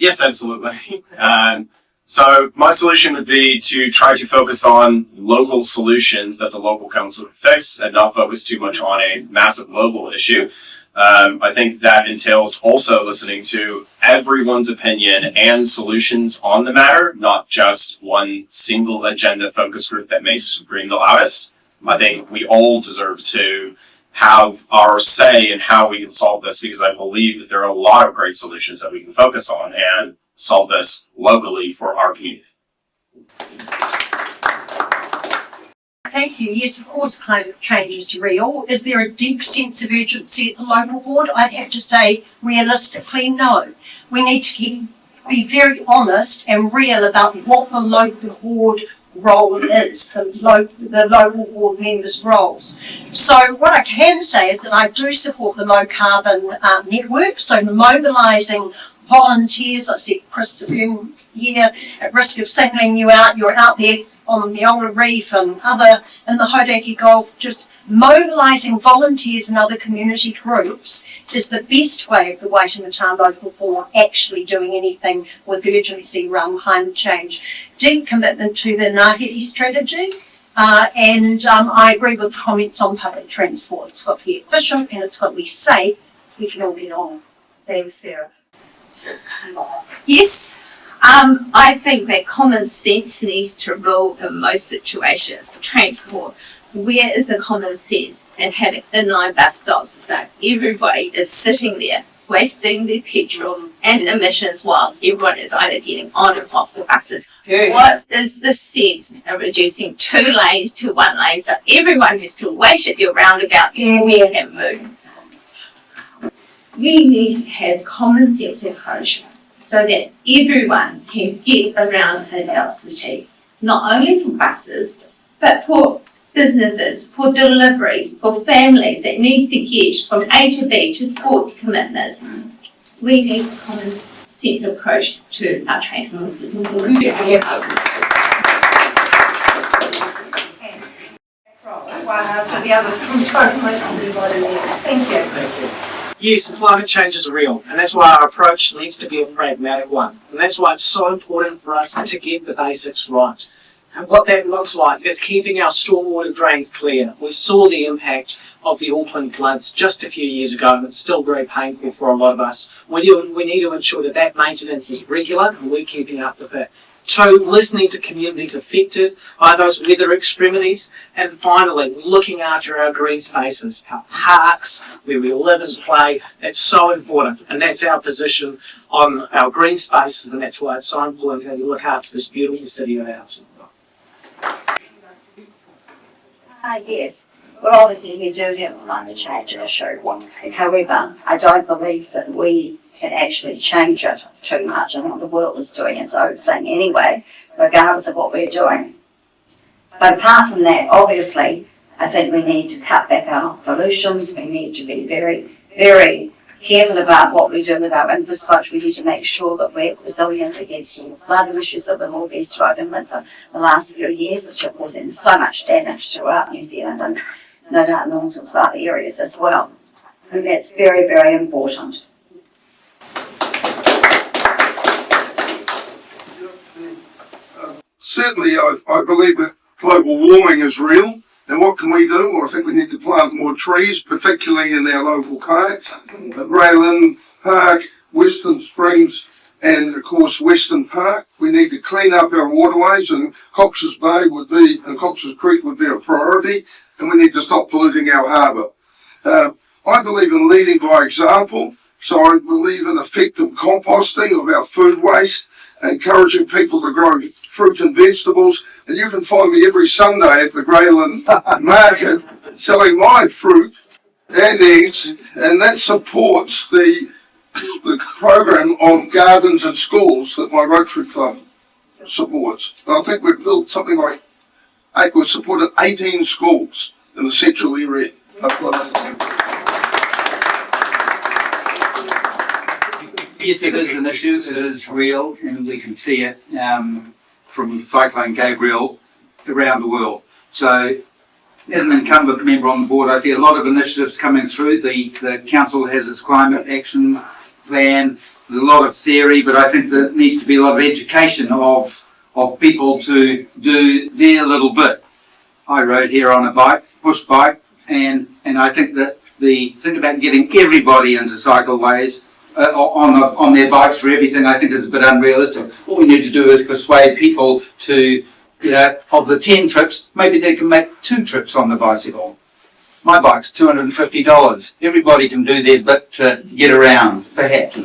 Yes, absolutely. So my solution would be to try to focus on local solutions that the local council can fix and not focus too much on a massive global issue. I think that entails also listening to everyone's opinion and solutions on the matter, not just one single agenda focus group that may scream the loudest. I think we all deserve to have our say in how we can solve this, because I believe that there are a lot of great solutions that we can focus on and solve this locally for our community. Thank you. Yes, of course, climate change is real. Is there a deep sense of urgency at the local board? I'd have to say, realistically, no. We need to be very honest and real about what the local board role is, the local board members' roles. So what I can say is that I do support the low carbon network, so mobilising volunteers. I see Chris here at risk of singling you out. You're out there on the Ola Reef and other in the Hauraki Gulf. Just mobilising volunteers and other community groups is the best way of the Waitemata Local Board actually doing anything with urgency around climate change. Deep commitment to the Ngāhere strategy, and I agree with comments on public transport. It's got to be efficient and it's got to be safe. We can all get on. Thanks, Sarah. Yes, I think that common sense needs to rule in most situations. Transport, where is the common sense in having inline bus stops so everybody is sitting there wasting their petrol and emissions while everyone is either getting on and off the buses? What is the sense of reducing 2 lanes to 1 lane so everyone has to wait at your roundabout where and move? We need to have common sense approach so that everyone can get around in our city, not only for buses, but for businesses, for deliveries, for families that needs to get from A to B to sports commitments. We need a common sense approach to our transport system. One after the other, Thank you. Yes, climate change is real, and that's why our approach needs to be a pragmatic one. And that's why it's so important for us to get the basics right. And what that looks like is keeping our stormwater drains clear. We saw the impact of the Auckland floods just a few years ago, and it's still very painful for a lot of us. We need to ensure that that maintenance is regular and we're keeping up with it. 2, listening to communities affected by those weather extremities. And finally, looking after our green spaces, our parks, where we live and play. That's so important. And that's our position on our green spaces, and that's why it's so important to look after this beautiful city of ours. Yes. Well, obviously we do have a climate change issue. However, I don't believe that we can actually change it too much. I think the world is doing its own thing anyway, regardless of what we're doing. But apart from that, obviously, I think we need to cut back our pollutions. We need to be very, very careful about what we do with our infrastructure. We need to make sure that we're resilient against the flood issues that we've all been struggling with for the last few years, which are causing so much damage throughout New Zealand and no doubt in all sorts of other areas as well. And that's very, very important. Certainly, I believe that global warming is real. And what can we do? Well, I think we need to plant more trees, particularly in our local parks, Grayland Park, Western Springs, and of course Western Park. We need to clean up our waterways, and Cox's Bay and Cox's Creek would be a priority. And we need to stop polluting our harbour. I believe in leading by example, so I believe in effective composting of our food waste, encouraging people to grow fruit and vegetables. And you can find me every Sunday at the Grayland Market selling my fruit and eggs, and that supports the the program of gardens and schools that my Rotary Club supports. And I think we've built something like we've supported 18 schools in the central area. Yes, it is an issue, it is real, and we can see it from Cyclone Gabriel around the world. So, as an incumbent member on the board, I see a lot of initiatives coming through. The council has its climate action plan, there's a lot of theory, but I think there needs to be a lot of education of people to do their little bit. I rode here on a bike, push bike, and I think that think about getting everybody into cycleways on their bikes for everything, I think is a bit unrealistic. All we need to do is persuade people to, of the 10 trips, maybe they can make 2 trips on the bicycle. My bike's $250. Everybody can do their bit to get around, perhaps.